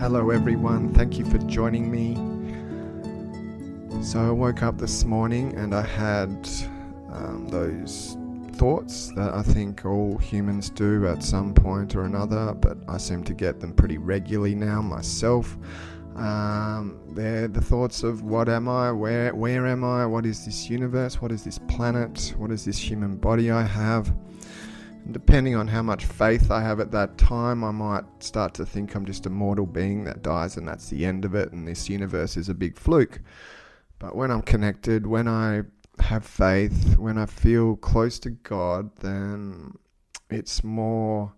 Hello everyone, thank you for joining me. So I woke up this morning and I had those thoughts that I think all humans do at some point or another, but I seem to get them pretty regularly now myself. They're the thoughts of what am I, where am I, what is this universe, what is this planet, what is this human body I have. And depending on how much faith I have at that time, I might start to think I'm just a mortal being that dies and that's the end of it and this universe is a big fluke. But when I'm connected, when I have faith, when I feel close to God, then it's more,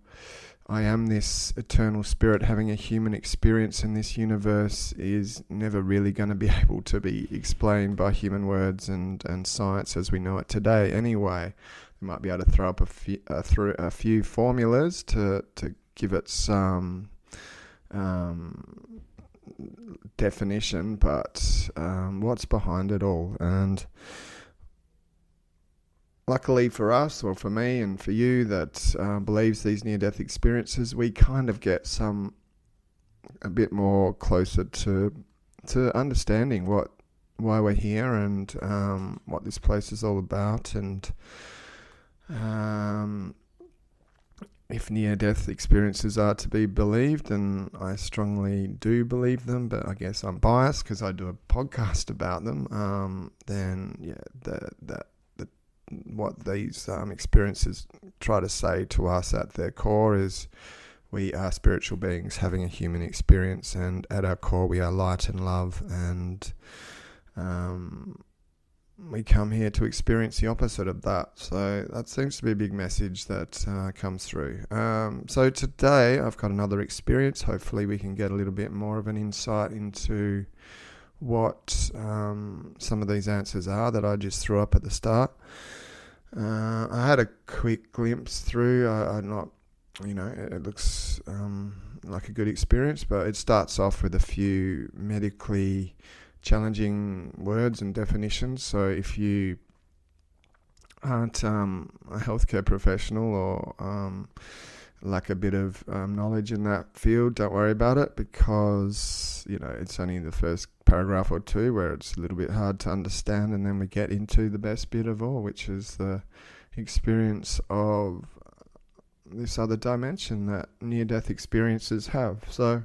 I am this eternal spirit having a human experience, and this universe is never really going to be able to be explained by human words and science as we know it today anyway. We might be able to throw up a few formulas to give it some definition, but what's behind it all? And luckily for us, or for me and for you that believes these near-death experiences, we kind of get a bit more closer to understanding why we're here and what this place is all about, and if near-death experiences are to be believed, and I strongly do believe them, but I guess I'm biased because I do a podcast about them, then yeah, what these experiences try to say to us at their core is we are spiritual beings having a human experience, and at our core we are light and love, and we come here to experience the opposite of that. So that seems to be a big message that comes through. So today I've got another experience. Hopefully we can get a little bit more of an insight into what some of these answers are that I just threw up at the start. I had a quick glimpse through. It looks like a good experience, but it starts off with a few medically challenging words and definitions. So if you aren't a healthcare professional or lack a bit of knowledge in that field, don't worry about it, because it's only the first paragraph or two where it's a little bit hard to understand, and then we get into the best bit of all, which is the experience of this other dimension that near-death experiences have. So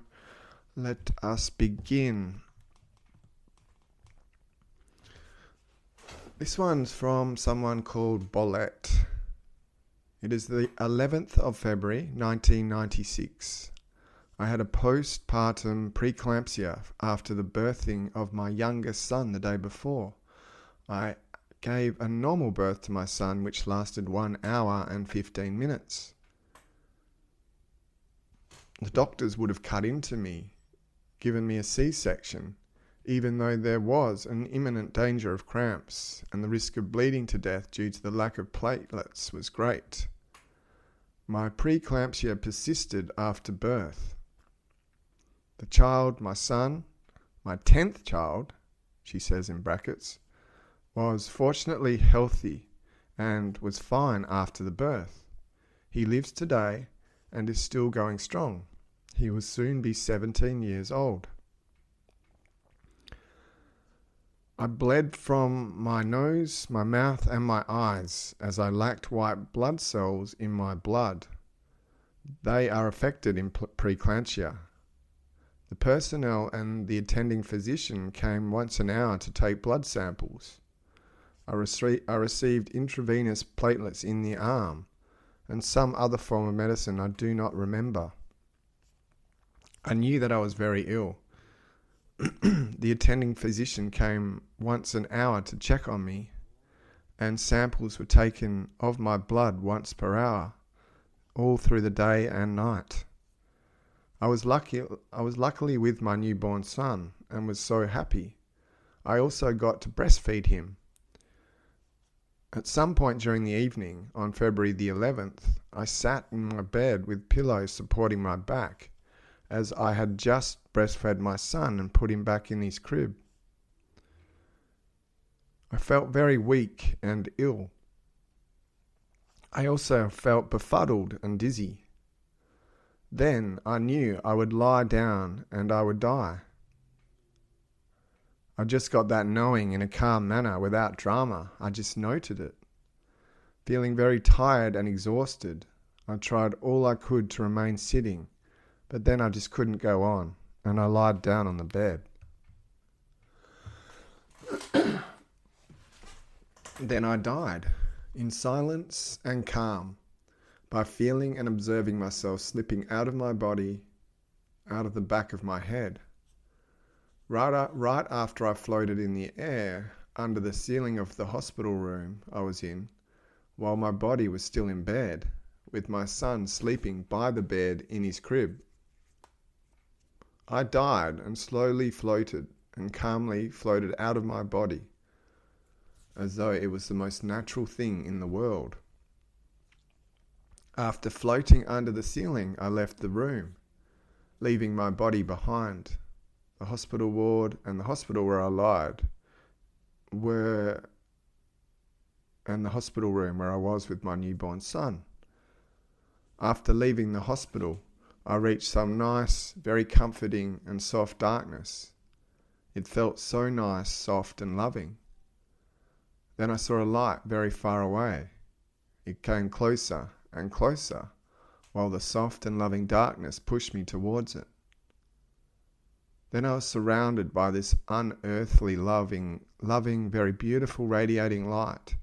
let us begin. This one's from someone called Bolette. It is the 11th of February, 1996. I had a postpartum preeclampsia after the birthing of my youngest son the day before. I gave a normal birth to my son, which lasted 1 hour and 15 minutes. The doctors would have cut into me, given me a C-section, even though there was an imminent danger of cramps, and the risk of bleeding to death due to the lack of platelets was great. My preeclampsia persisted after birth. The child, my son, my 10th child, she says in brackets, was fortunately healthy and was fine after the birth. He lives today and is still going strong. He will soon be 17 years old. I bled from my nose, my mouth and my eyes as I lacked white blood cells in my blood. They are affected in preeclampsia. The personnel and the attending physician came once an hour to take blood samples. I received intravenous platelets in the arm and some other form of medicine I do not remember. I knew that I was very ill. The attending physician came once an hour to check on me, and samples were taken of my blood once per hour, all through the day and night. I was luckily with my newborn son and was so happy. I also got to breastfeed him. At some point during the evening, on February the 11th, I sat in my bed with pillows supporting my back, as I had just breastfed my son and put him back in his crib. I felt very weak and ill. I also felt befuddled and dizzy. Then I knew I would lie down and I would die. I just got that knowing in a calm manner without drama. I just noted it. Feeling very tired and exhausted, I tried all I could to remain sitting, but then I just couldn't go on, and I lied down on the bed. Then I died, in silence and calm, by feeling and observing myself slipping out of my body, out of the back of my head. Right after I floated in the air, under the ceiling of the hospital room I was in, while my body was still in bed, with my son sleeping by the bed in his crib. I died and slowly floated and calmly floated out of my body, as though it was the most natural thing in the world. After floating under the ceiling, I left the room, leaving my body behind. The hospital ward and the hospital where I lied and the hospital room where I was with my newborn son. After leaving the hospital, I reached some nice, very comforting and soft darkness. It felt so nice, soft and loving. Then I saw a light very far away. It came closer and closer, while the soft and loving darkness pushed me towards it. Then I was surrounded by this unearthly, loving, very beautiful, radiating light.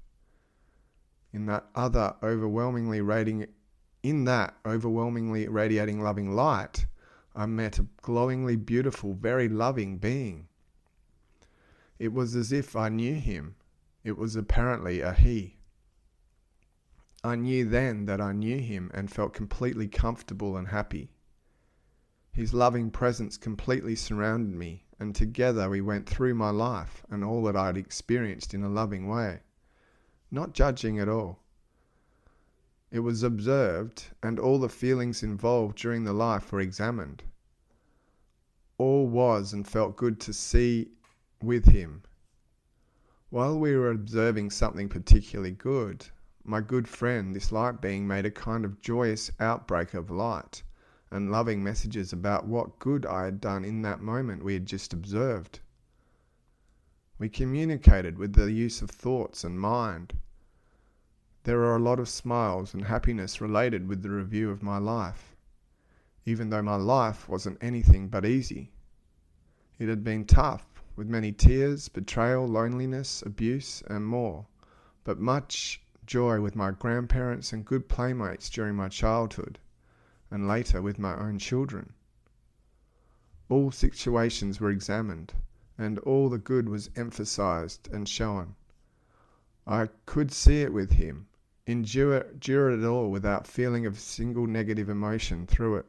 In that overwhelmingly radiating loving light, I met a glowingly beautiful, very loving being. It was as if I knew him. It was apparently a he. I knew then that I knew him and felt completely comfortable and happy. His loving presence completely surrounded me, and together we went through my life and all that I had experienced in a loving way, not judging at all. It was observed, and all the feelings involved during the life were examined. All was and felt good to see with him. While we were observing something particularly good, my good friend, this light being, made a kind of joyous outbreak of light and loving messages about what good I had done in that moment we had just observed. We communicated with the use of thoughts and mind. There were a lot of smiles and happiness related with the review of my life, even though my life wasn't anything but easy. It had been tough, with many tears, betrayal, loneliness, abuse, and more, but much joy with my grandparents and good playmates during my childhood, and later with my own children. All situations were examined, and all the good was emphasized and shown. I could see it with him, endure it all without feeling a single negative emotion through it,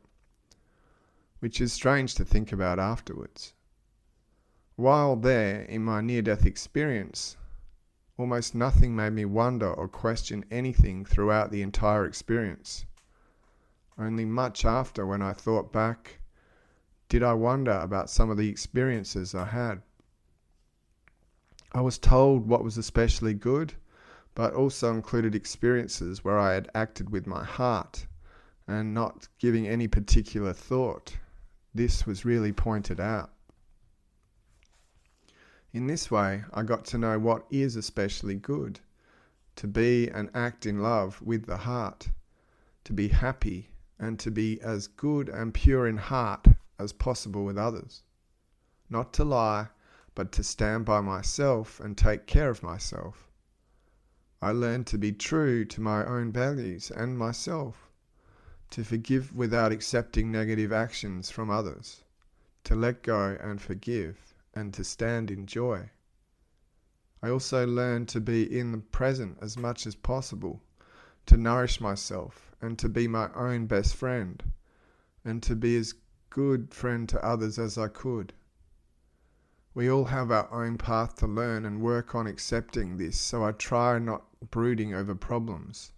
which is strange to think about afterwards. While there, in my near-death experience, almost nothing made me wonder or question anything throughout the entire experience. Only much after, when I thought back, did I wonder about some of the experiences I had. I was told what was especially good, but also included experiences where I had acted with my heart and not giving any particular thought. This was really pointed out. In this way, I got to know what is especially good: to be and act in love with the heart, to be happy, and to be as good and pure in heart as possible with others. Not to lie, but to stand by myself and take care of myself. I learned to be true to my own values and myself, to forgive without accepting negative actions from others, to let go and forgive, and to stand in joy. I also learned to be in the present as much as possible, to nourish myself and to be my own best friend, and to be as good friend to others as I could. We all have our own path to learn and work on accepting this, so I try not brooding over problems,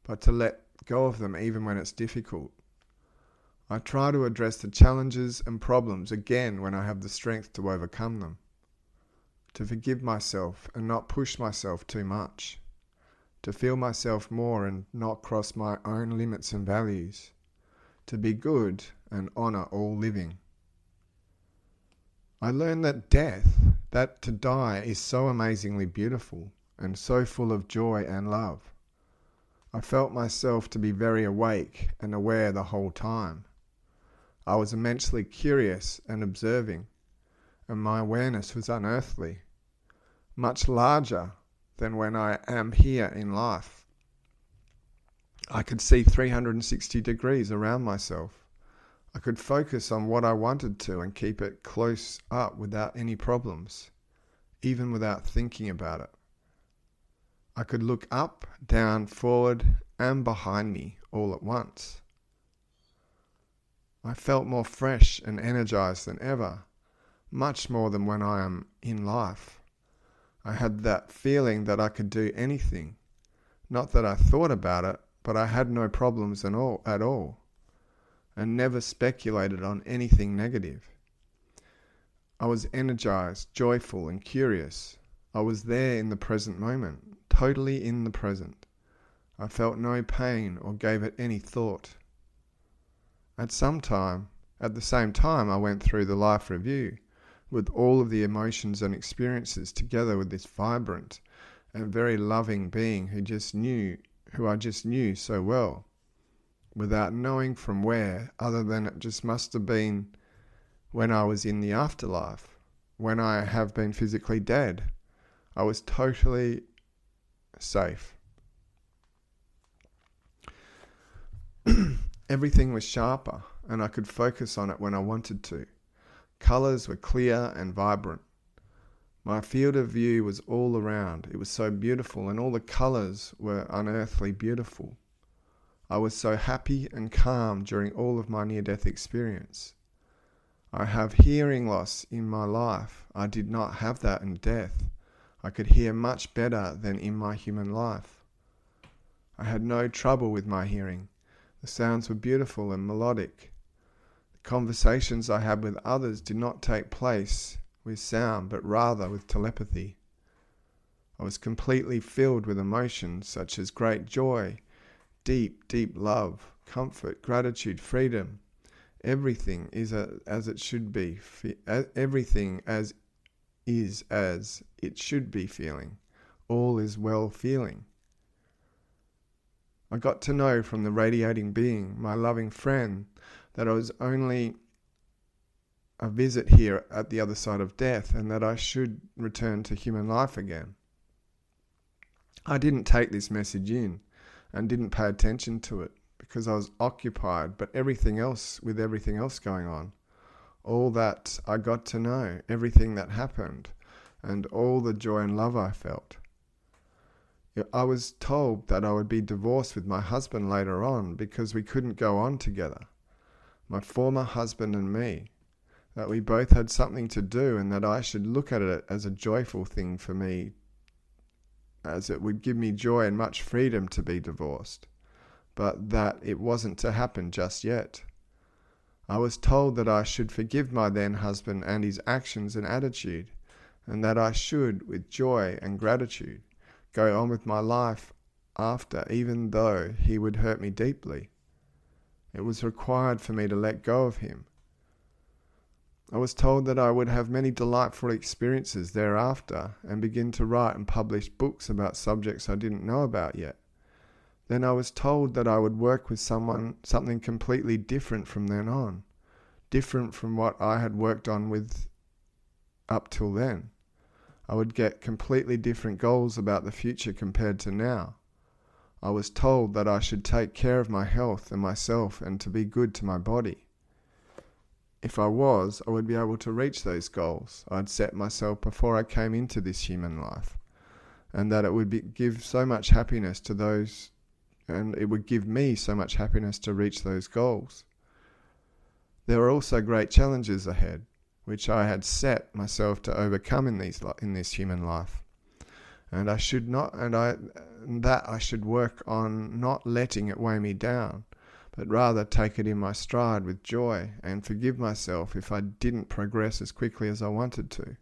but to let go of them even when it's difficult. I try to address the challenges and problems again when I have the strength to overcome them, to forgive myself and not push myself too much, to feel myself more and not cross my own limits and values, to be good and honour all living. I learned that death, that to die, is so amazingly beautiful and so full of joy and love. I felt myself to be very awake and aware the whole time. I was immensely curious and observing, and my awareness was unearthly, much larger than when I am here in life. I could see 360 degrees around myself. I could focus on what I wanted to and keep it close up without any problems, even without thinking about it. I could look up, down, forward, and behind me all at once. I felt more fresh and energized than ever, much more than when I am in life. I had that feeling that I could do anything. Not that I thought about it, but I had no problems at all, and never speculated on anything negative. I was energized, joyful, and curious. I was there in the present moment, totally in the present. I felt no pain or gave it any thought. At the same time, I went through the life review with all of the emotions and experiences together with this vibrant and very loving being who I just knew so well, without knowing from where, other than it just must have been when I was in the afterlife, when I have been physically dead. I was totally safe. Everything was sharper, and I could focus on it when I wanted to. Colours were clear and vibrant. My field of view was all around. It was so beautiful, and all the colours were unearthly beautiful. I was so happy and calm during all of my near-death experience. I have hearing loss in my life. I did not have that in death. I could hear much better than in my human life. I had no trouble with my hearing. The sounds were beautiful and melodic. The conversations I had with others did not take place with sound, but rather with telepathy. I was completely filled with emotions such as great joy, deep, deep love, comfort, gratitude, freedom. Everything is as it should be. Everything as it should be feeling. All is well feeling. I got to know from the radiating being, my loving friend, that I was only a visit here at the other side of death, and that I should return to human life again. I didn't take this message in and didn't pay attention to it because I was occupied, but everything else going on, all that I got to know, everything that happened, and all the joy and love I felt. I was told that I would be divorced with my husband later on because we couldn't go on together, my former husband and me, that we both had something to do and that I should look at it as a joyful thing for me, as it would give me joy and much freedom to be divorced, but that it wasn't to happen just yet. I was told that I should forgive my then husband and his actions and attitude, and that I should, with joy and gratitude, go on with my life after, even though he would hurt me deeply. It was required for me to let go of him. I was told that I would have many delightful experiences thereafter and begin to write and publish books about subjects I didn't know about yet. Then I was told that I would work with something completely different from then on, different from what I had worked on with up till then. I would get completely different goals about the future compared to now. I was told that I should take care of my health and myself and to be good to my body. If I would be able to reach those goals I'd set myself before I came into this human life, and that it would give so much happiness to those, and it would give me so much happiness to reach those goals. There were also great challenges ahead, which I had set myself to overcome in this human life, and I should work on not letting it weigh me down, but rather take it in my stride with joy and forgive myself if I didn't progress as quickly as I wanted to.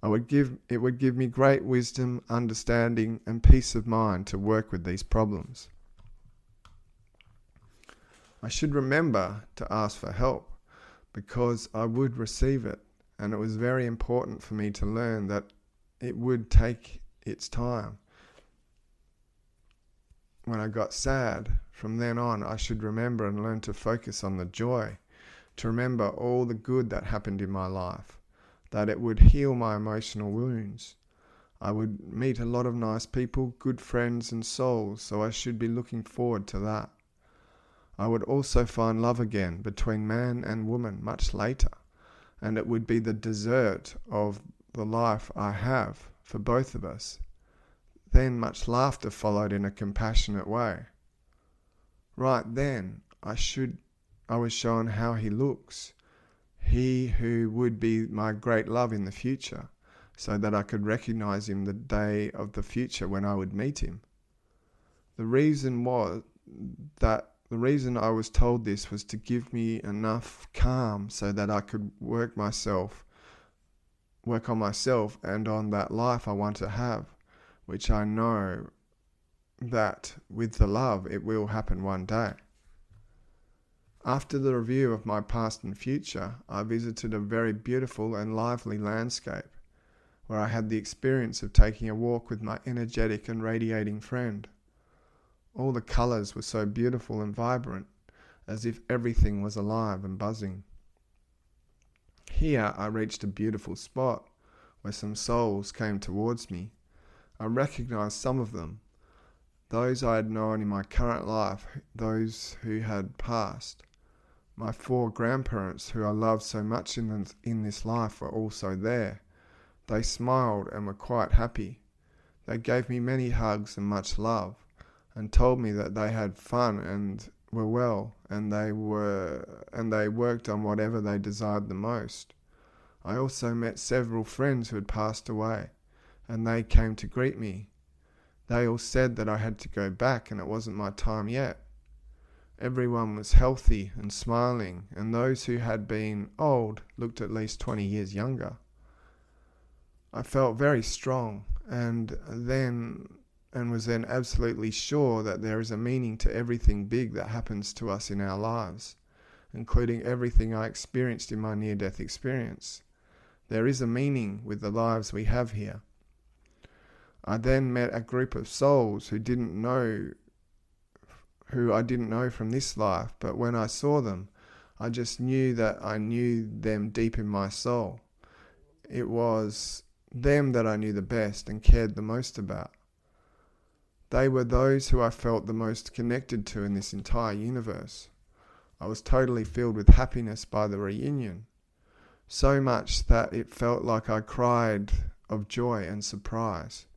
It would give me great wisdom, understanding, and peace of mind to work with these problems. I should remember to ask for help because I would receive it, and it was very important for me to learn that it would take its time. When I got sad, from then on, I should remember and learn to focus on the joy, to remember all the good that happened in my life, that it would heal my emotional wounds. I would meet a lot of nice people, good friends and souls, so I should be looking forward to that. I would also find love again between man and woman much later, and it would be the dessert of the life I have for both of us. Then much laughter followed in a compassionate way. Right then, I was shown how he looks, he who would be my great love in the future, so that I could recognize him the day of the future when I would meet him. The reason I was told this was to give me enough calm so that I could work on myself and on that life I want to have, which I know that with the love it will happen one day. After the review of my past and future, I visited a very beautiful and lively landscape where I had the experience of taking a walk with my energetic and radiating friend. All the colours were so beautiful and vibrant, as if everything was alive and buzzing. Here I reached a beautiful spot where some souls came towards me. I recognized some of them, those I had known in my current life, those who had passed. My 4 grandparents, who I loved so much in this life, were also there. They smiled and were quite happy. They gave me many hugs and much love, and told me that they had fun and were well, and they worked on whatever they desired the most. I also met several friends who had passed away, and they came to greet me. They all said that I had to go back and it wasn't my time yet. Everyone was healthy and smiling, and those who had been old looked at least 20 years younger. I felt very strong and was then absolutely sure that there is a meaning to everything big that happens to us in our lives, including everything I experienced in my near-death experience. There is a meaning with the lives we have here. I then met a group of souls who I didn't know from this life, but when I saw them, I just knew that I knew them deep in my soul. It was them that I knew the best and cared the most about. They were those who I felt the most connected to in this entire universe. I was totally filled with happiness by the reunion, so much that it felt like I cried of joy and surprise.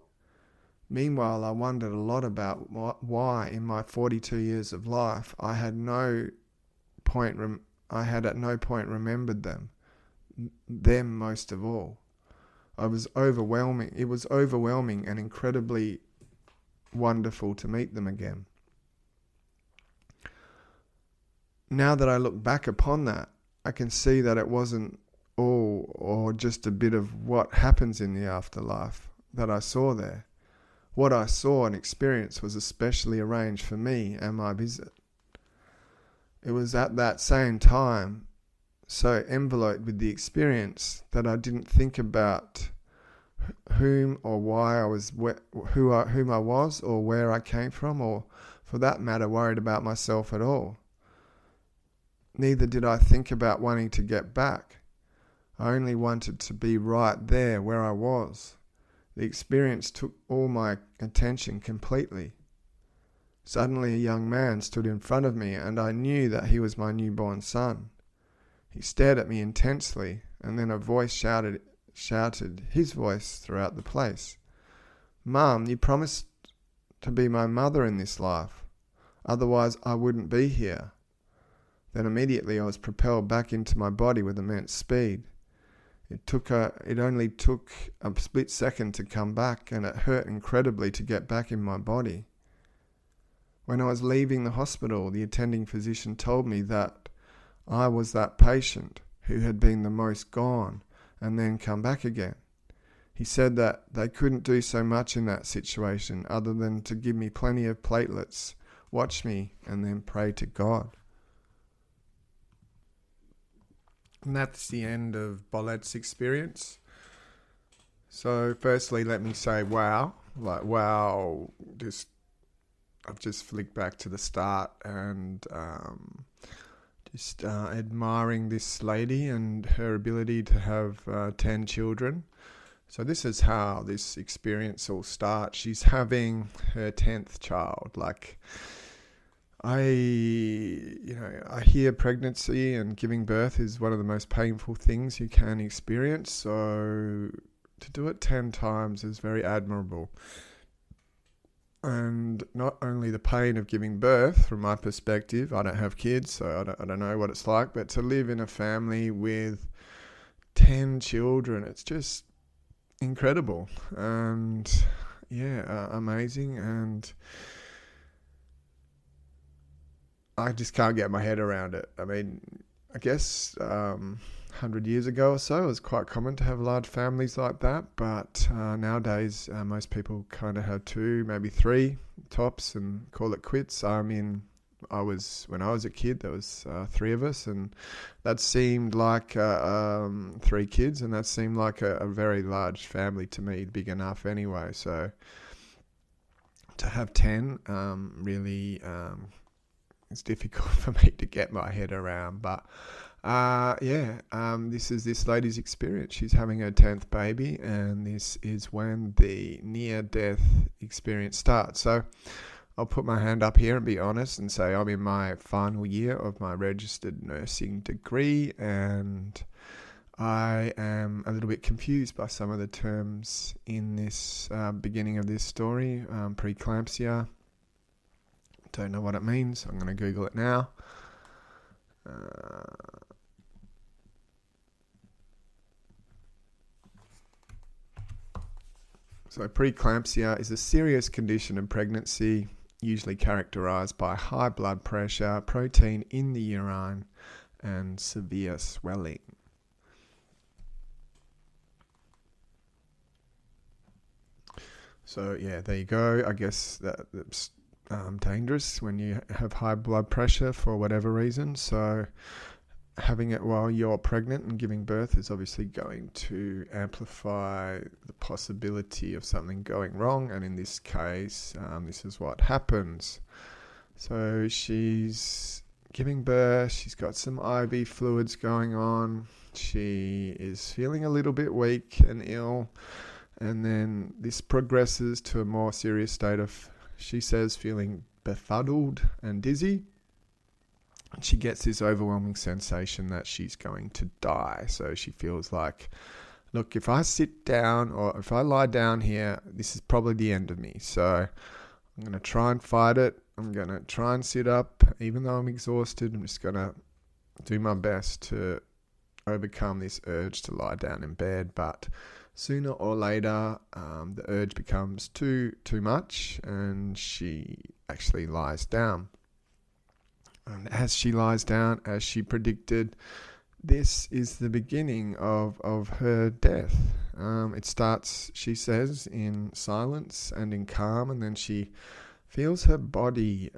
Meanwhile, I wondered a lot about why in my 42 years of life I had at no point remembered them most of all. It was overwhelming and incredibly wonderful to meet them again. Now that I look back upon that, I can see that it wasn't all or just a bit of what happens in the afterlife that I saw there. What I saw and experienced was especially arranged for me and my visit. It was at that same time so enveloped with the experience that I didn't think about whom I was or where I came from, or for that matter worried about myself at all. Neither did I think about wanting to get back. I only wanted to be right there where I was. The experience took all my attention completely. Suddenly a young man stood in front of me, and I knew that he was my newborn son. He stared at me intensely, and then a voice shouted his voice throughout the place. "Mum, you promised to be my mother in this life. Otherwise I wouldn't be here." Then immediately I was propelled back into my body with immense speed. It only took a split second to come back, and it hurt incredibly to get back in my body. When I was leaving the hospital, the attending physician told me that I was that patient who had been the most gone and then come back again. He said that they couldn't do so much in that situation other than to give me plenty of platelets, watch me, and then pray to God. And that's the end of Bollette's experience. So firstly, let me say, wow. I've just flicked back to the start and admiring this lady and her ability to have 10 children. So this is how this experience all starts. She's having her 10th child. I hear pregnancy and giving birth is one of the most painful things you can experience. So to do it 10 times is very admirable. And not only the pain of giving birth, from my perspective, I don't have kids, so I don't know what it's like, but to live in a family with 10 children, it's just incredible and amazing. And I just can't get my head around it. I mean, I guess 100 years ago or so, it was quite common to have large families like that. But nowadays, most people kind of have 2, maybe 3 tops and call it quits. When I was a kid, there was 3 of us, and that seemed like 3 kids, and that seemed like a very large family to me, big enough anyway. So to have 10 really it's difficult for me to get my head around. But this is this lady's experience. She's having her 10th baby, and this is when the near-death experience starts. So I'll put my hand up here and be honest and say I'm in my final year of my registered nursing degree, and I am a little bit confused by some of the terms in this beginning of this story. Preeclampsia. Don't know what it means. I'm going to Google it now. So preeclampsia is a serious condition of pregnancy, usually characterized by high blood pressure, protein in the urine, and severe swelling. So there you go. I guess that's dangerous when you have high blood pressure for whatever reason. So having it while you're pregnant and giving birth is obviously going to amplify the possibility of something going wrong. And in this case, this is what happens. So she's giving birth. She's got some IV fluids going on. She is feeling a little bit weak and ill. And then this progresses to a more serious state of, she says, feeling befuddled and dizzy. And she gets this overwhelming sensation that she's going to die. So she feels like, look, if I sit down or if I lie down here, this is probably the end of me. So I'm going to try and fight it. I'm going to try and sit up. Even though I'm exhausted, I'm just going to do my best to overcome this urge to lie down in bed. But sooner or later, the urge becomes too much, and she actually lies down. And as she lies down, as she predicted, this is the beginning of her death. It starts, she says, in silence and in calm, and then she feels her body,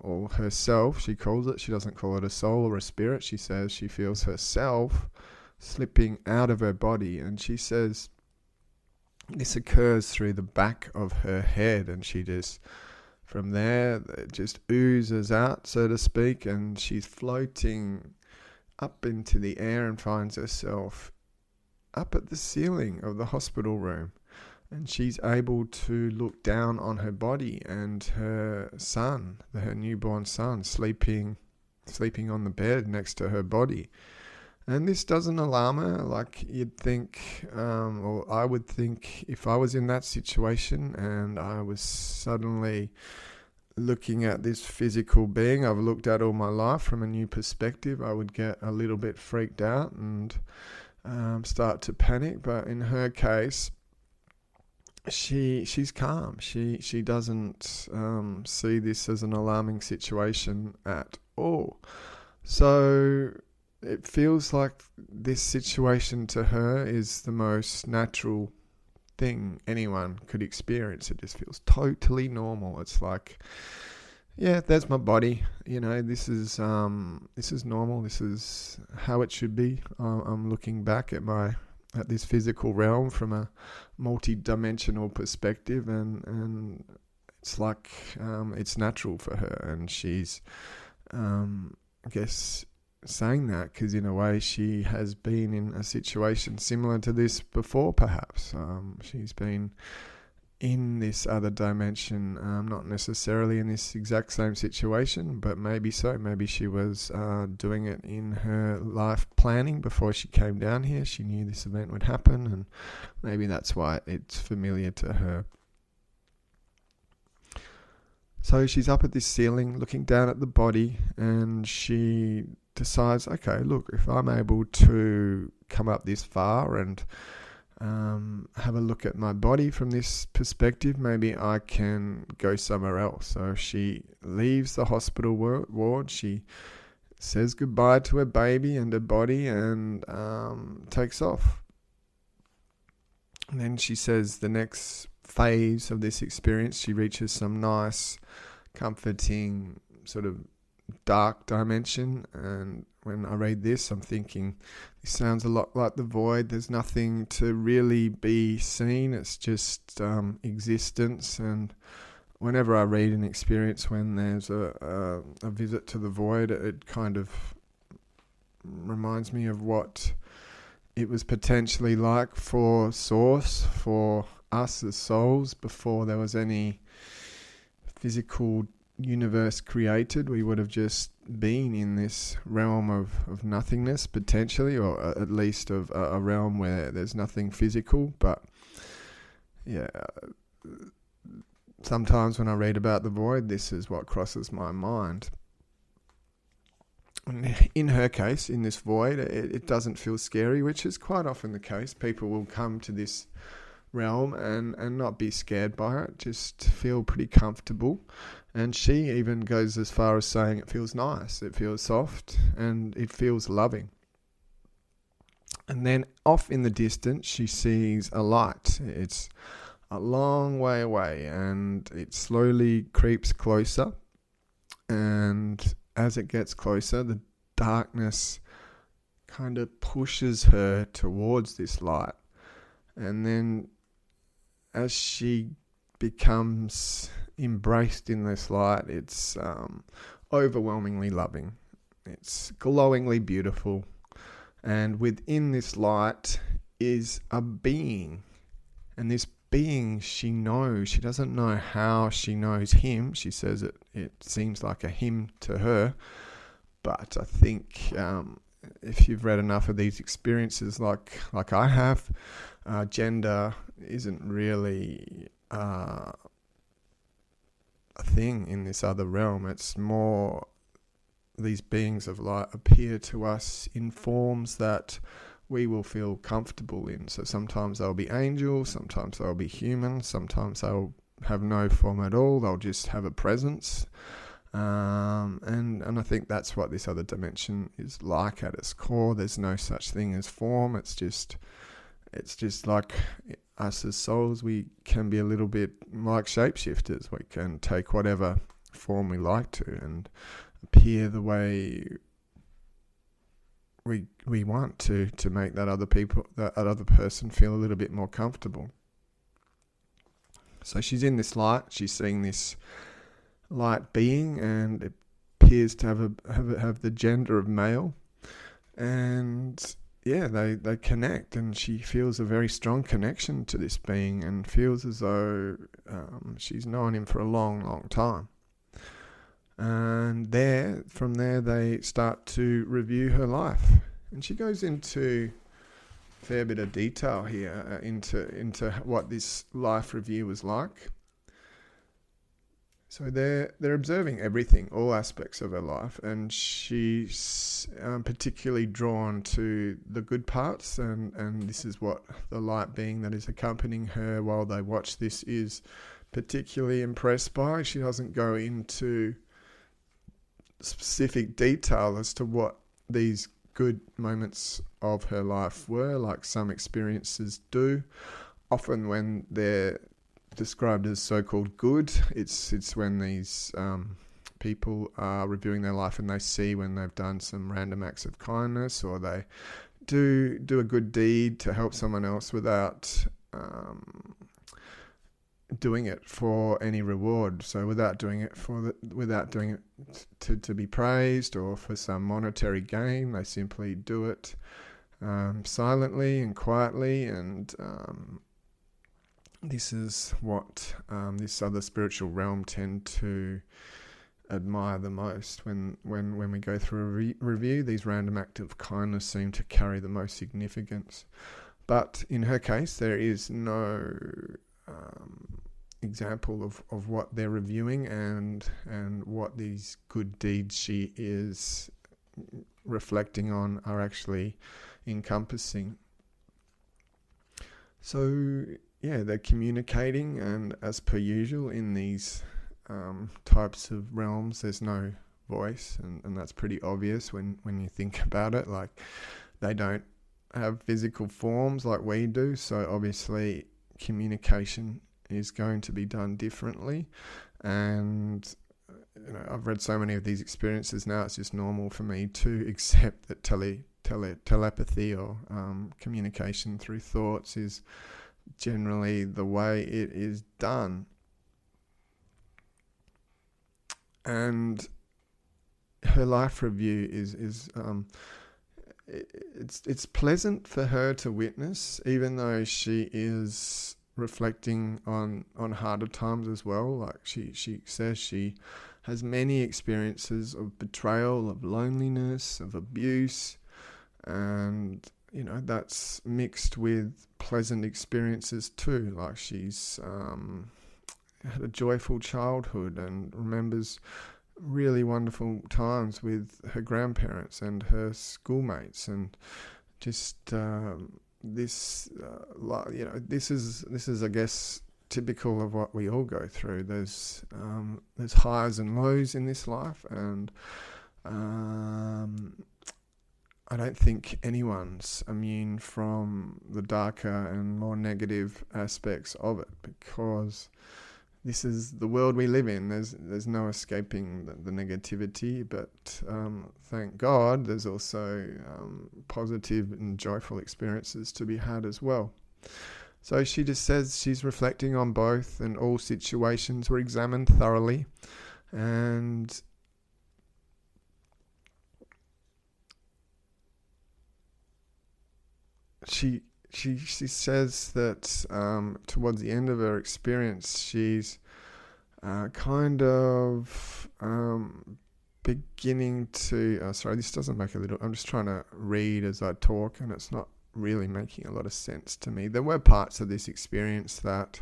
or herself, she calls it. She doesn't call it a soul or a spirit. She says she feels herself slipping out of her body, and she says this occurs through the back of her head, and she just, from there, it just oozes out, so to speak, and she's floating up into the air and finds herself up at the ceiling of the hospital room. And she's able to look down on her body and her son, her newborn son, sleeping on the bed next to her body. And this doesn't alarm her, like you'd think, or I would think, if I was in that situation and I was suddenly looking at this physical being I've looked at all my life from a new perspective, I would get a little bit freaked out and start to panic. But in her case, she's calm. She doesn't see this as an alarming situation at all. So it feels like this situation to her is the most natural thing anyone could experience. It just feels totally normal. It's like, yeah, there's my body. This is normal. This is how it should be. I'm looking back at this physical realm from a multi-dimensional perspective, and it's like it's natural for her, and she's I guess saying that because in a way she has been in a situation similar to this before. Perhaps she's been in this other dimension, not necessarily in this exact same situation, but maybe so. Maybe she was doing it in her life planning before she came down here. She knew this event would happen, and maybe that's why it's familiar to her. So she's up at this ceiling looking down at the body, and she decides, okay, look, if I'm able to come up this far and have a look at my body from this perspective, maybe I can go somewhere else. So she leaves the hospital ward. She says goodbye to her baby and her body, and takes off. And then she says the next phase of this experience, she reaches some nice, comforting, sort of dark dimension. And when I read this, I'm thinking, this sounds a lot like the void. There's nothing to really be seen. It's just existence. And whenever I read an experience when there's a visit to the void, it kind of reminds me of what it was potentially like for Source, for us as souls, before there was any physical universe created. We would have just been in this realm of nothingness, potentially, or at least of a realm where there's nothing physical. But yeah, sometimes when I read about the void, this is what crosses my mind. In her case, in this void, it doesn't feel scary, which is quite often the case. People will come to this realm and not be scared by it, just feel pretty comfortable. And she even goes as far as saying it feels nice, it feels soft, and it feels loving. And then off in the distance, she sees a light. It's a long way away, and it slowly creeps closer. And as it gets closer, the darkness kind of pushes her towards this light. And then as she becomes embraced in this light, it's overwhelmingly loving. It's glowingly beautiful. And within this light is a being. And this being she knows. She doesn't know how she knows him. She says it seems like a him to her. But I think if you've read enough of these experiences like I have, gender isn't really a thing in this other realm. It's more these beings of light appear to us in forms that we will feel comfortable in. So sometimes they'll be angels, sometimes they'll be human, sometimes they'll have no form at all. They'll just have a presence. And I think that's what this other dimension is like at its core. There's no such thing as form. It's just like us as souls. We can be a little bit like shapeshifters. We can take whatever form we like to and appear the way we want to make that other person feel a little bit more comfortable. So she's in this light. She's seeing this light being, and it appears to have the gender of male. And yeah, they connect, and she feels a very strong connection to this being, and feels as though she's known him for a long, long time. And from there, they start to review her life, and she goes into a fair bit of detail here into what this life review was like. So they're observing everything, all aspects of her life, and she's particularly drawn to the good parts, and this is what the light being that is accompanying her while they watch this is particularly impressed by. She doesn't go into specific detail as to what these good moments of her life were, like some experiences do. Often when they're described as so-called good, it's when these people are reviewing their life and they see when they've done some random acts of kindness, or they do a good deed to help someone else without doing it for any reward. So without doing it to be praised or for some monetary gain, they simply do it silently and quietly. And this is what this other spiritual realm tend to admire the most. When we go through a review, these random acts of kindness seem to carry the most significance. But in her case, there is no example of what they're reviewing and what these good deeds she is reflecting on are actually encompassing. So yeah, they're communicating, and as per usual in these types of realms, there's no voice, and that's pretty obvious when you think about it. Like, they don't have physical forms like we do, so obviously communication is going to be done differently. And I've read so many of these experiences now, it's just normal for me to accept that telepathy or communication through thoughts is generally the way it is done. And her life review is it's pleasant for her to witness, even though she is reflecting on harder times as well. Like she says she has many experiences of betrayal, of loneliness, of abuse, and that's mixed with pleasant experiences too. Like she's had a joyful childhood and remembers really wonderful times with her grandparents and her schoolmates, and just this is I guess typical of what we all go through. There's highs and lows in this life, and I don't think anyone's immune from the darker and more negative aspects of it, because this is the world we live in. There's no escaping the negativity, but thank God there's also positive and joyful experiences to be had as well. So she just says she's reflecting on both, and all situations were examined thoroughly, and she says that towards the end of her experience, she's kind of beginning to... sorry, this doesn't make I'm just trying to read as I talk, and it's not really making a lot of sense to me. There were parts of this experience that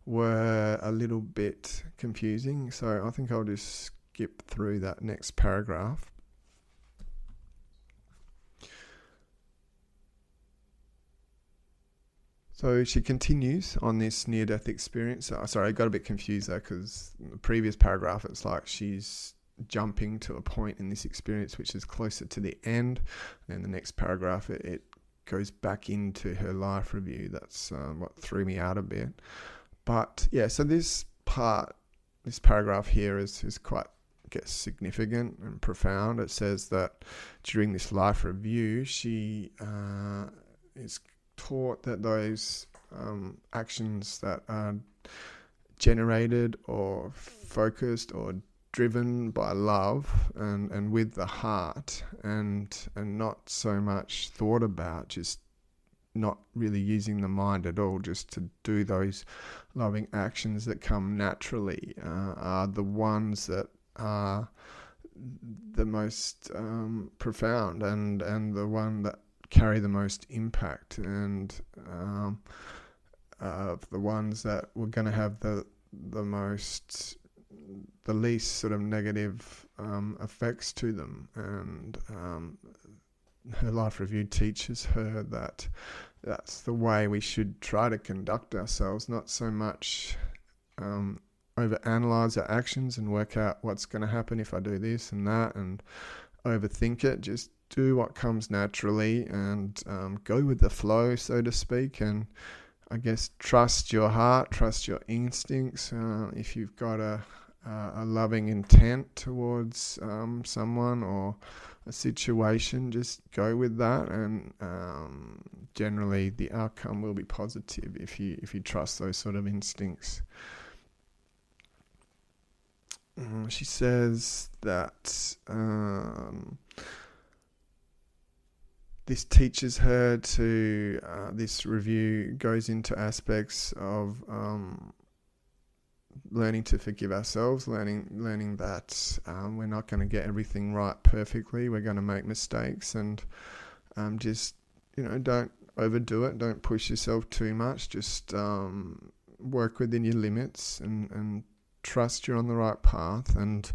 were a little bit confusing, so I think I'll just skip through that next paragraph. So she continues on this near-death experience. Sorry, I got a bit confused there, because in the previous paragraph it's like she's jumping to a point in this experience which is closer to the end. And then the next paragraph, it goes back into her life review. That's what threw me out a bit. But yeah, so this paragraph here is quite, I guess, significant and profound. It says that during this life review, she is taught that those actions that are generated or focused or driven by love and with the heart, and not so much thought about, just not really using the mind at all, just to do those loving actions that come naturally, are the ones that are the most profound and the one that carry the most impact, and the ones that were going to have the least sort of negative effects to them. And her life review teaches her that that's the way we should try to conduct ourselves, not so much overanalyze our actions and work out what's going to happen if I do this and that and overthink it. Just do what comes naturally and go with the flow, so to speak, and I guess trust your heart, trust your instincts. If you've got a a loving intent towards someone or a situation, just go with that, and generally the outcome will be positive if you trust those sort of instincts. She says that this teaches her to, this review goes into aspects of learning to forgive ourselves, learning that we're not going to get everything right perfectly. We're going to make mistakes, and just, don't overdo it. Don't push yourself too much. Just work within your limits and trust you're on the right path, and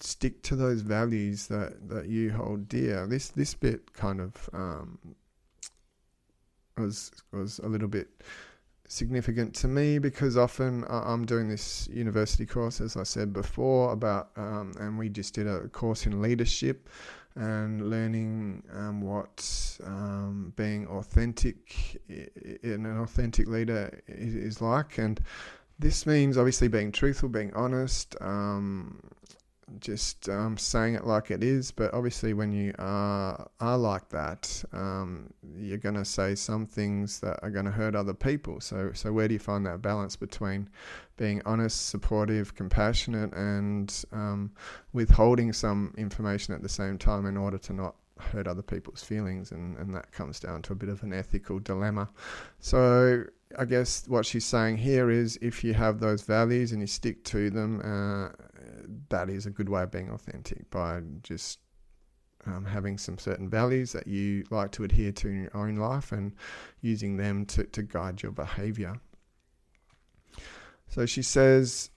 stick to those values that you hold dear. This bit kind of was a little bit significant to me, because often I'm doing this university course, as I said before, about and we just did a course in leadership and learning what being authentic in an authentic leader is like. And this means obviously being truthful, being honest, just saying it like it is. But obviously when you are like that, you're going to say some things that are going to hurt other people. So where do you find that balance between being honest, supportive, compassionate, and withholding some information at the same time in order to not hurt other people's feelings? And that comes down to a bit of an ethical dilemma. So I guess what she's saying here is, if you have those values and you stick to them, that is a good way of being authentic, by just having some certain values that you like to adhere to in your own life and using them to guide your behavior. So she says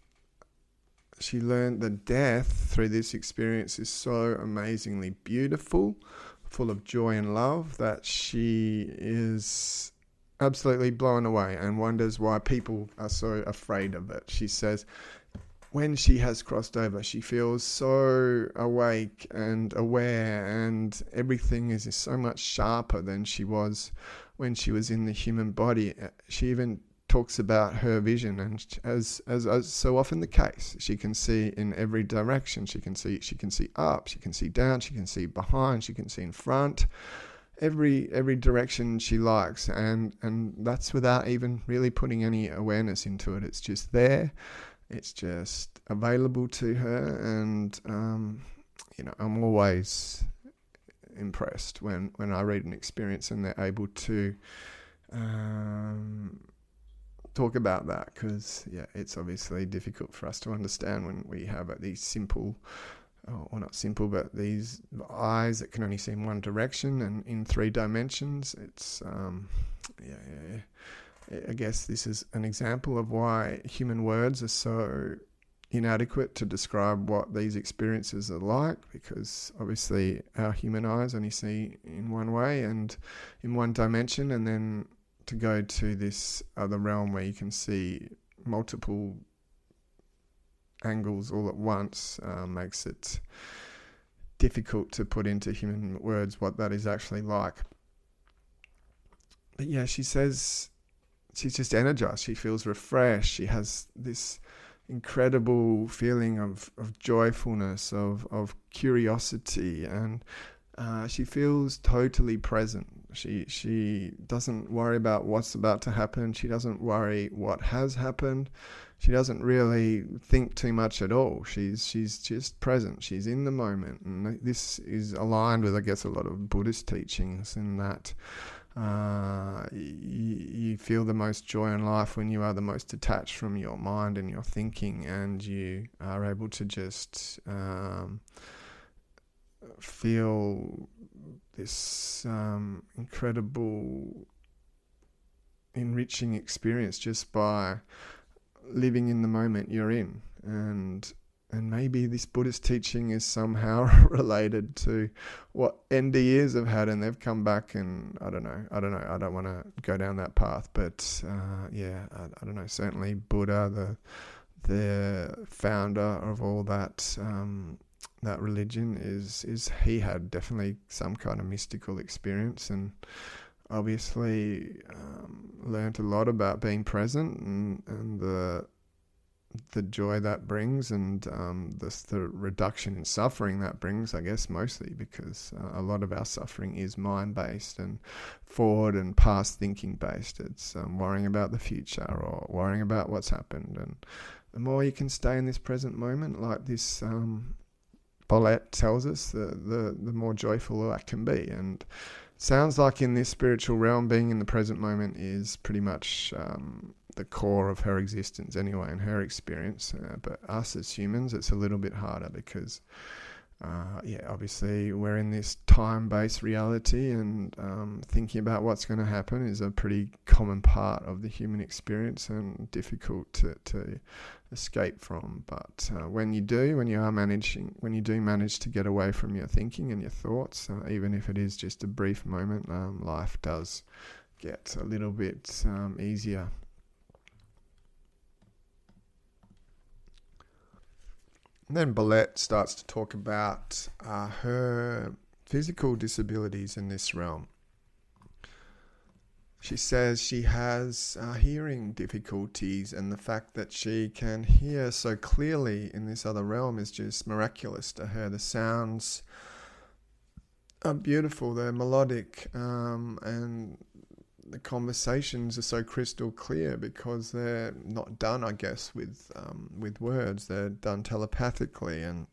she learned that death through this experience is so amazingly beautiful, full of joy and love, that she is absolutely blown away and wonders why people are so afraid of it. She says when she has crossed over, she feels so awake and aware, and everything is so much sharper than she was when she was in the human body. She even talks about her vision, and as so often the case, she can see in every direction. She can see up, she can see down, she can see behind, she can see in front. Every direction she likes, and that's without even really putting any awareness into it. It's just there, it's just available to her, and I'm always impressed when I read an experience and they're able to talk about that, because it's obviously difficult for us to understand when we have these simple, or not simple, but these eyes that can only see in one direction and in 3 dimensions. It's I guess this is an example of why human words are so inadequate to describe what these experiences are like, because obviously our human eyes only see in one way and in one dimension, and then to go to this other realm where you can see multiple angles all at once makes it difficult to put into human words what that is actually like. But she says she's just energized. She feels refreshed. She has this incredible feeling of joyfulness, of curiosity, and she feels totally present. She doesn't worry about what's about to happen. She doesn't worry what has happened. She doesn't really think too much at all. She's just present. She's in the moment. And this is aligned with, I guess, a lot of Buddhist teachings, in that you feel the most joy in life when you are the most detached from your mind and your thinking, and you are able to just feel this incredible enriching experience just by living in the moment you're in. And maybe this Buddhist teaching is somehow related to what NDEs have had, and they've come back, and I don't know. I don't want to go down that path, but I don't know. Certainly Buddha, the founder of all that that religion, is he had definitely some kind of mystical experience, and obviously learned a lot about being present and the the joy that brings, and the reduction in suffering that brings, I guess, mostly because a lot of our suffering is mind-based and forward and past thinking based. It's worrying about the future or worrying about what's happened. And the more you can stay in this present moment, like this Bolette tells us, the more joyful that can be. And sounds like in this spiritual realm, being in the present moment is pretty much the core of her existence anyway, in her experience. But us as humans, it's a little bit harder because, obviously we're in this time-based reality, and thinking about what's going to happen is a pretty common part of the human experience and difficult to escape from. But when you do manage to get away from your thinking and your thoughts, even if it is just a brief moment, life does get a little bit easier. And then Bolette starts to talk about her physical disabilities in this realm. She says she has hearing difficulties, and the fact that she can hear so clearly in this other realm is just miraculous to her. The sounds are beautiful, they're melodic, and the conversations are so crystal clear because they're not done, I guess, with words. They're done telepathically, and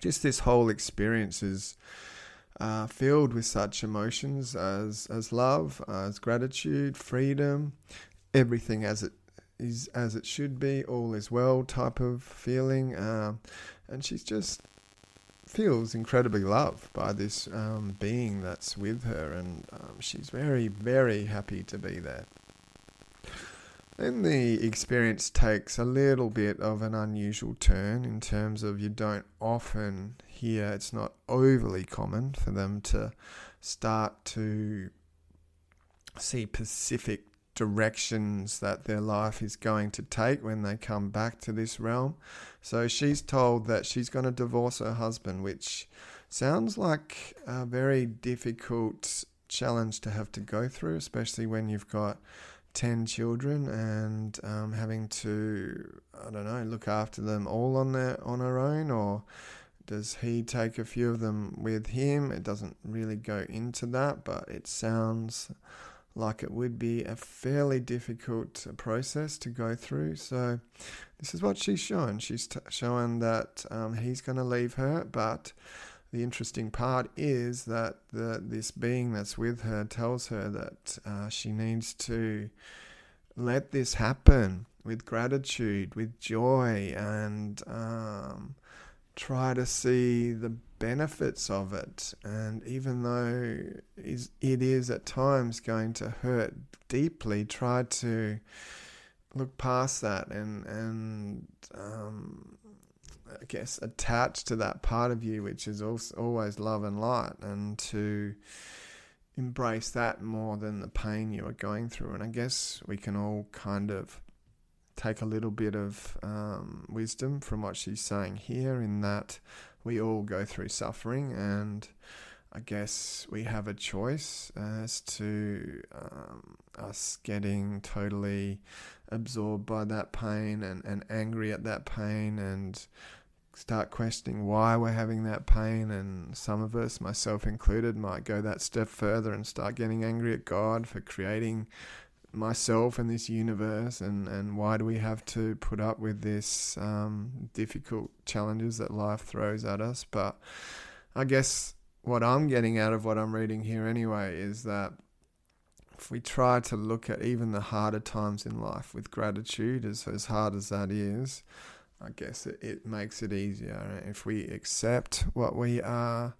just this whole experience is filled with such emotions as love, as gratitude, freedom, everything as it should be, all is well type of feeling, and she's just feels incredibly loved by this being that's with her, and she's very, very happy to be there. Then the experience takes a little bit of an unusual turn in terms of you don't often hear, it's not overly common for them to start to see specific directions that their life is going to take when they come back to this realm. So she's told that she's going to divorce her husband, which sounds like a very difficult challenge to have to go through, especially when you've got 10 children and having to, I don't know, look after them all on her own, or does he take a few of them with him? It doesn't really go into that, but it sounds like it would be a fairly difficult process to go through. So this is what she's shown. She's showing that he's going to leave her, but the interesting part is that this being that's with her tells her that she needs to let this happen with gratitude, with joy, and try to see the benefits of it. And even though it is at times going to hurt deeply, try to look past that and I guess attach to that part of you which is also always love and light, and to embrace that more than the pain you are going through. And I guess we can all kind of take a little bit of wisdom from what she's saying here, in that we all go through suffering, and I guess we have a choice as to us getting totally absorbed by that pain and angry at that pain, and start questioning why we're having that pain. And some of us, myself included, might go that step further and start getting angry at God for creating myself and this universe, and why do we have to put up with this difficult challenges that life throws at us. But I guess what I'm getting out of what I'm reading here anyway is that if we try to look at even the harder times in life with gratitude, as hard as that is, I guess it makes it easier. If we accept what we are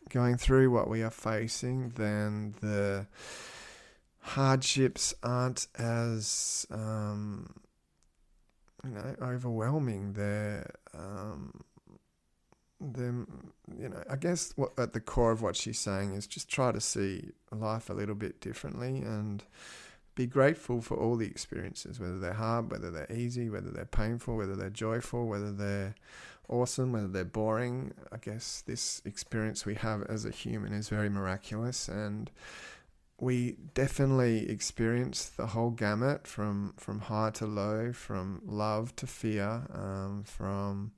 going through, what we are facing, then the hardships aren't as overwhelming. I guess what at the core of what she's saying is just try to see life a little bit differently and be grateful for all the experiences, whether they're hard, whether they're easy, whether they're painful, whether they're joyful, whether they're awesome, whether they're boring. I guess this experience we have as a human is very miraculous, and we definitely experience the whole gamut from high to low, from love to fear, from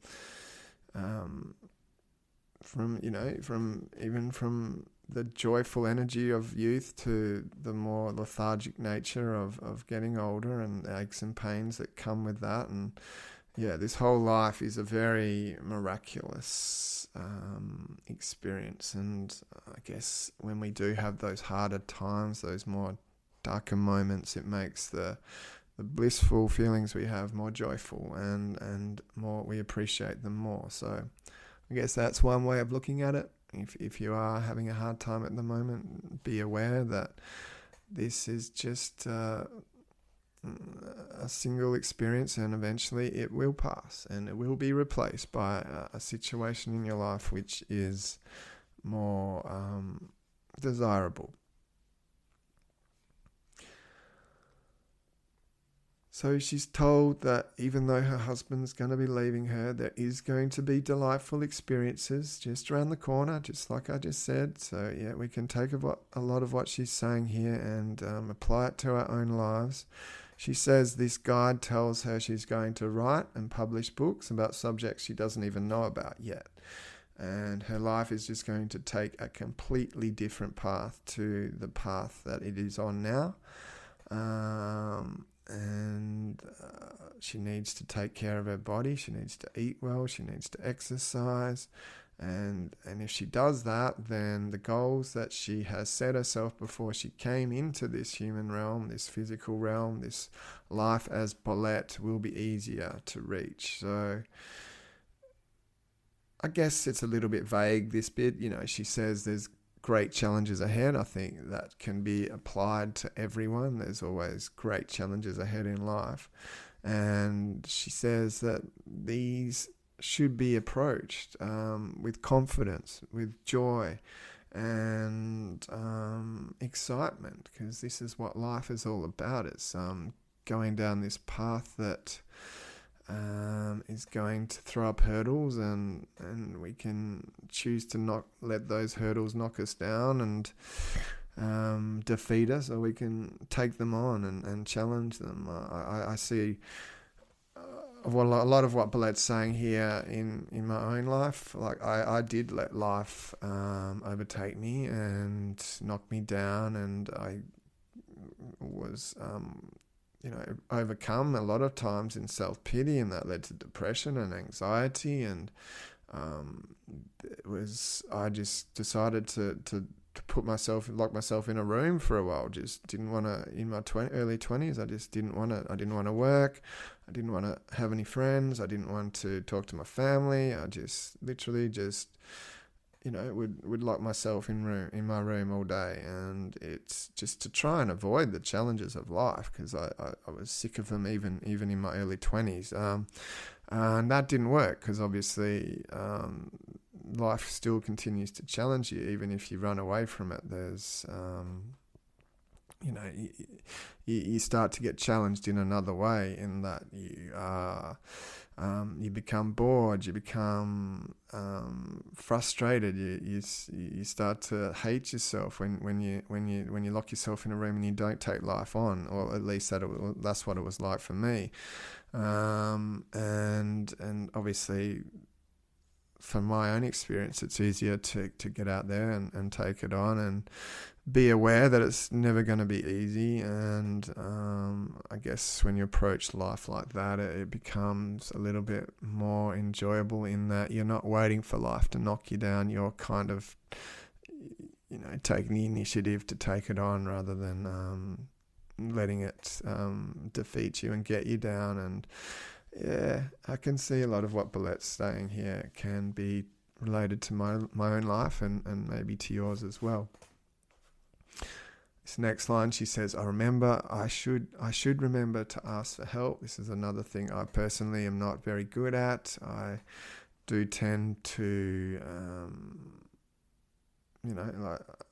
the joyful energy of youth to the more lethargic nature of getting older, and the aches and pains that come with that. And yeah, this whole life is a very miraculous experience. And I guess when we do have those harder times, those more darker moments, it makes the blissful feelings we have more joyful, and more we appreciate them more. So I guess that's one way of looking at it. If you are having a hard time at the moment, be aware that this is just a single experience, and eventually it will pass, and it will be replaced by a situation in your life which is more desirable. So she's told that even though her husband's going to be leaving her, there is going to be delightful experiences just around the corner, just like I just said. So yeah, we can take a lot of what she's saying here and apply it to our own lives. She says this guide tells her she's going to write and publish books about subjects she doesn't even know about yet. And her life is just going to take a completely different path to the path that it is on now. She needs to take care of her body. She needs to eat well. She needs to exercise. And if she does that, then the goals that she has set herself before she came into this human realm, this physical realm, this life as Bolette, will be easier to reach. So I guess it's a little bit vague, this bit. She says there's great challenges ahead. I think that can be applied to everyone. There's always great challenges ahead in life. And she says that these should be approached with confidence, with joy, and excitement, because this is what life is all about. It's going down this path that is going to throw up hurdles, and we can choose to not let those hurdles knock us down and defeat us, or we can take them on and challenge them. I see a lot of what Bolette's saying here in my own life. Like I did let life overtake me and knock me down, and I was overcome a lot of times in self-pity, and that led to depression and anxiety. And I just decided to lock myself in a room for a while. Just didn't want to, in my early 20s, I didn't want to work. I didn't want to have any friends. I didn't want to talk to my family. I just literally would lock myself in my room all day, and it's just to try and avoid the challenges of life, because I was sick of them even in my early 20s, and that didn't work, because obviously life still continues to challenge you even if you run away from it. There's you start to get challenged in another way, in that you become bored, you become frustrated, you start to hate yourself when you lock yourself in a room and you don't take life on, or at least that's what it was like for me. And obviously, from my own experience, it's easier to get out there and take it on, and be aware that it's never going to be easy. And I guess when you approach life like that, it becomes a little bit more enjoyable, in that you're not waiting for life to knock you down. You're kind of, taking the initiative to take it on, rather than letting it defeat you and get you down. And yeah, I can see a lot of what Bolette's saying here can be related to my own life, and maybe to yours as well. This next line, she says, I should remember to ask for help. This is another thing I personally am not very good at. I do tend to,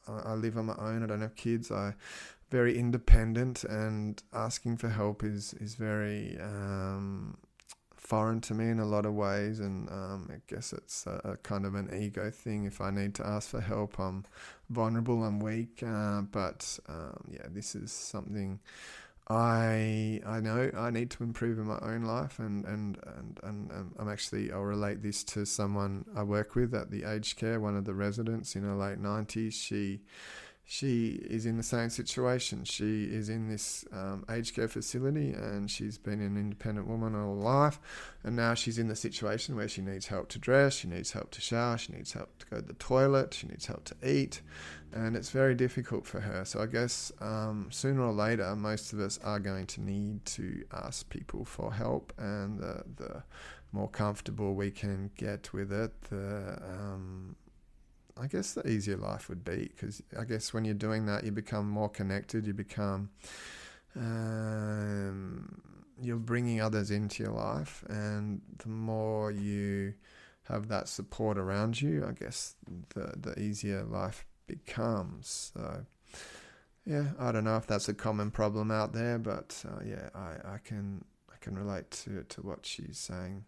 I live on my own. I don't have kids. I'm very independent, and asking for help is very foreign to me in a lot of ways, and I guess it's a kind of an ego thing. If I need to ask for help, I'm vulnerable, I'm weak, but this is something I know I need to improve in my own life, and I'll relate this to someone I work with at the aged care, one of the residents in her late 90s. She is in the same situation. She is in this aged care facility, and she's been an independent woman all her life, and now she's in the situation where she needs help to dress, she needs help to shower, she needs help to go to the toilet, she needs help to eat, and it's very difficult for her. So I guess sooner or later, most of us are going to need to ask people for help, and the more comfortable we can get with it, I guess the easier life would be, because I guess when you're doing that, you become more connected, you become, you're bringing others into your life, and the more you have that support around you, I guess the easier life becomes. So, yeah, I don't know if that's a common problem out there, but I can relate to what she's saying.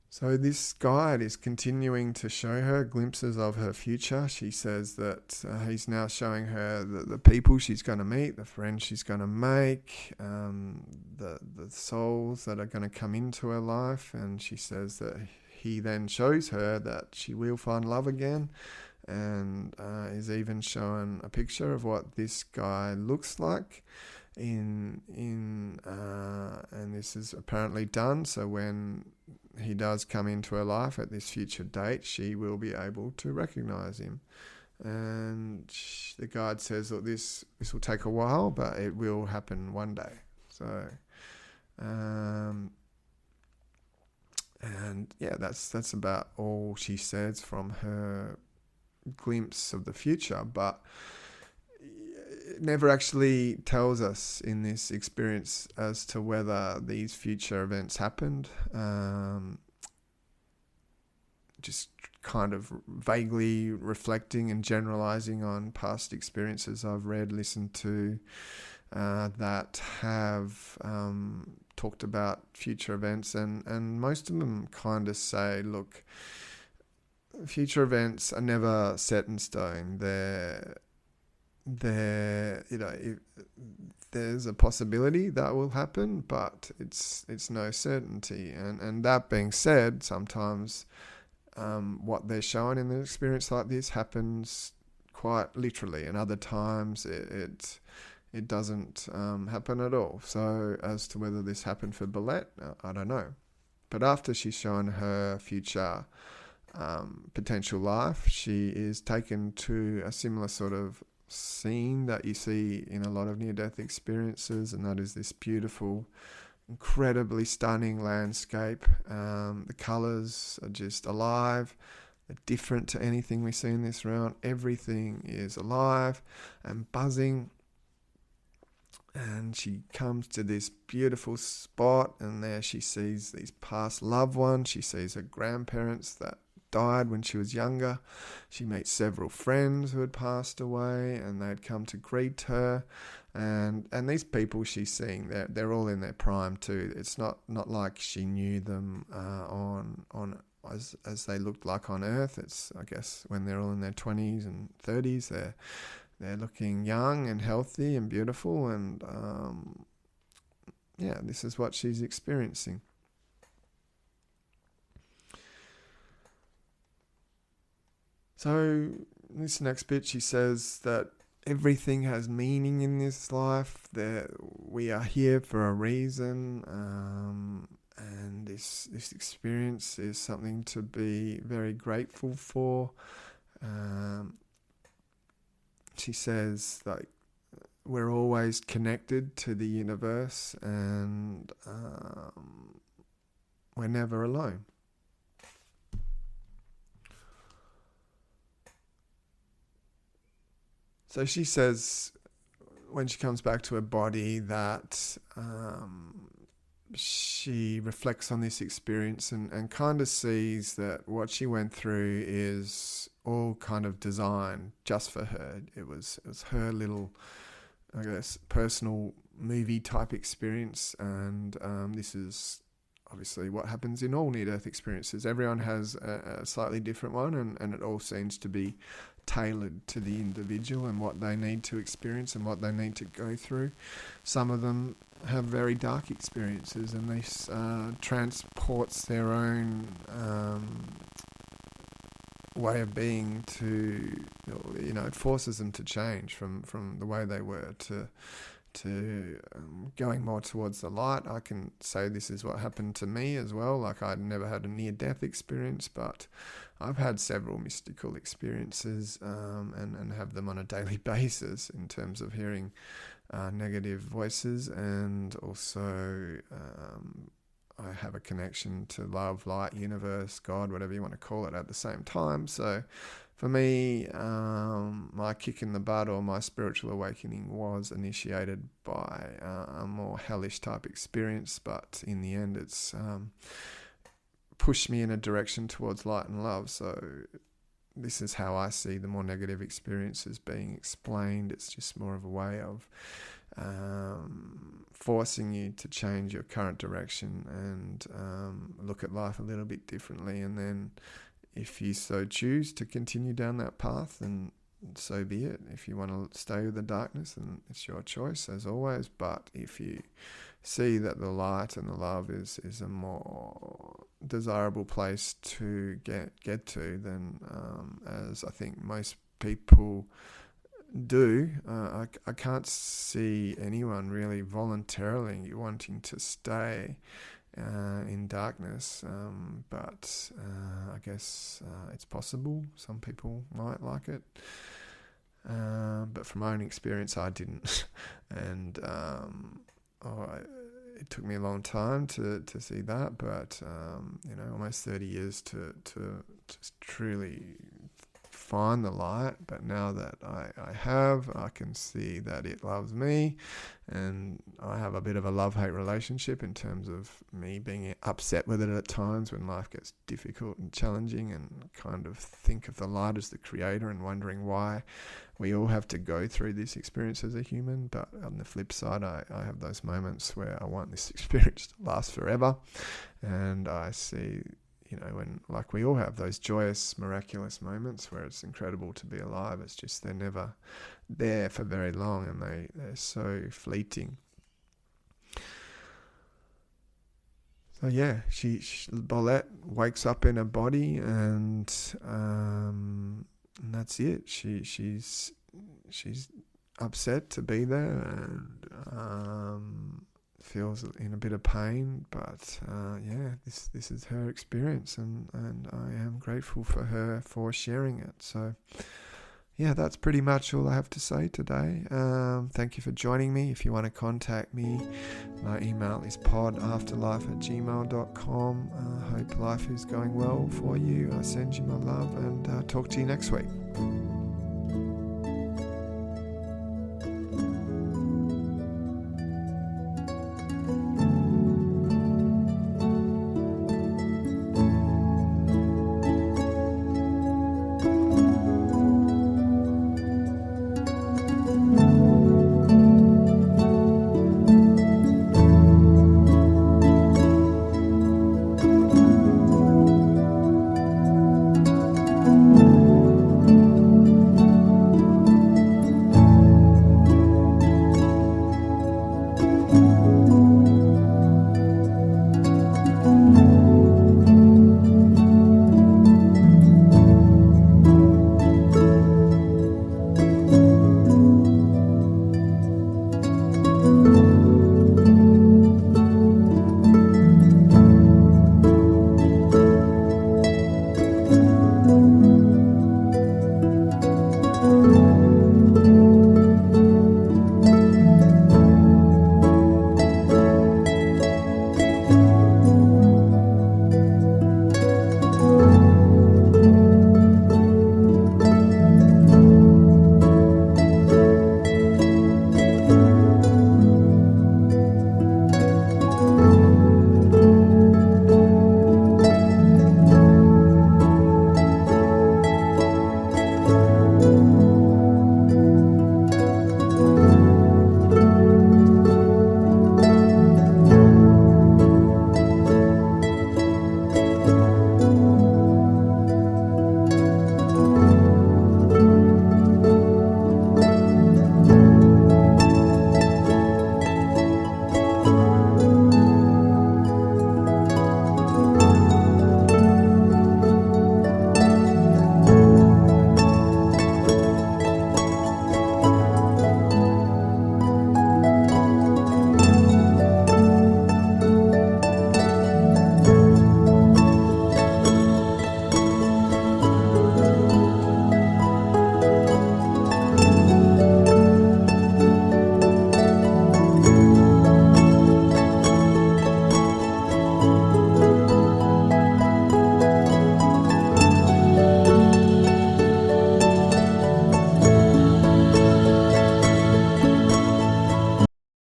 So this guide is continuing to show her glimpses of her future. She says that he's now showing her the people she's going to meet, the friends she's going to make, the souls that are going to come into her life. And she says that he then shows her that she will find love again, and is even showing a picture of what this guy looks like. And this is apparently done, so when he does come into her life at this future date, she will be able to recognize him. And the guide says that this will take a while, but it will happen one day. So, that's about all she says from her glimpse of the future, but it never actually tells us in this experience as to whether these future events happened. Just kind of vaguely reflecting and generalizing on past experiences I've read, listened to, that have talked about future events, and most of them kind of say, look, future events are never set in stone. There's a possibility that will happen, but it's no certainty. And that being said, sometimes what they're showing in an experience like this happens quite literally, and other times it doesn't happen at all. So as to whether this happened for Bolette, I don't know. But after she's shown her future potential life, she is taken to a similar sort of scene that you see in a lot of near-death experiences, and that is this beautiful, incredibly stunning landscape. The colours are just alive. They're different to anything we see in this realm. Everything is alive and buzzing. And she comes to this beautiful spot, and there she sees these past loved ones. She sees her grandparents that died when she was younger. She meets several friends who had passed away, and they'd come to greet her. And these people she's seeing, they're all in their prime too. It's not like she knew them as they looked like on Earth. It's, I guess, when they're all in their 20s and 30s, they're looking young and healthy and beautiful, and this is what she's experiencing. So this next bit, she says that everything has meaning in this life, that we are here for a reason, and this experience is something to be very grateful for. She says that we're always connected to the universe, and we're never alone. So she says when she comes back to her body that she reflects on this experience and kind of sees that what she went through is all kind of designed just for her. It was her little I guess, personal movie type experience, and this is obviously what happens in all near-death experiences. Everyone has a slightly different one, and it all seems to be tailored to the individual and what they need to experience and what they need to go through. Some of them have very dark experiences, and this transports their own way of being to, it forces them to change from the way they were to going more towards the light. I can say this is what happened to me as well. Like, I'd never had a near-death experience, but I've had several mystical experiences and have them on a daily basis in terms of hearing negative voices, and also I have a connection to love, light, universe, God, whatever you want to call it, at the same time. So for me, my kick in the butt or my spiritual awakening was initiated by a more hellish type experience, but in the end it's pushed me in a direction towards light and love. So this is how I see the more negative experiences being explained. It's just more of a way of forcing you to change your current direction and look at life a little bit differently. And then if you so choose to continue down that path, then so be it. If you want to stay with the darkness, then it's your choice, as always. But if you see that the light and the love is a more desirable place to get to, then as I think most people do, I can't see anyone really voluntarily wanting to stay in darkness, but I guess it's possible. Some people might like it, but from my own experience, I didn't. And it took me a long time to see that, but almost 30 years to just truly find the light. But now that I can see that it loves me, and I have a bit of a love-hate relationship in terms of me being upset with it at times when life gets difficult and challenging, and kind of think of the light as the creator and wondering why we all have to go through this experience as a human. But on the flip side, I have those moments where I want this experience to last forever, and I see, when, like, we all have those joyous, miraculous moments where it's incredible to be alive. It's just they're never there for very long, and they're so fleeting. So yeah, Bolette wakes up in her body, and that's it. She's upset to be there, and feels in a bit of pain, but this is her experience, and I am grateful for her for sharing it. So yeah, that's pretty much all I have to say today. Thank you for joining me. If you want to contact me, my email is podafterlife@gmail.com. Hope life is going well for you. I send you my love, and talk to you next week.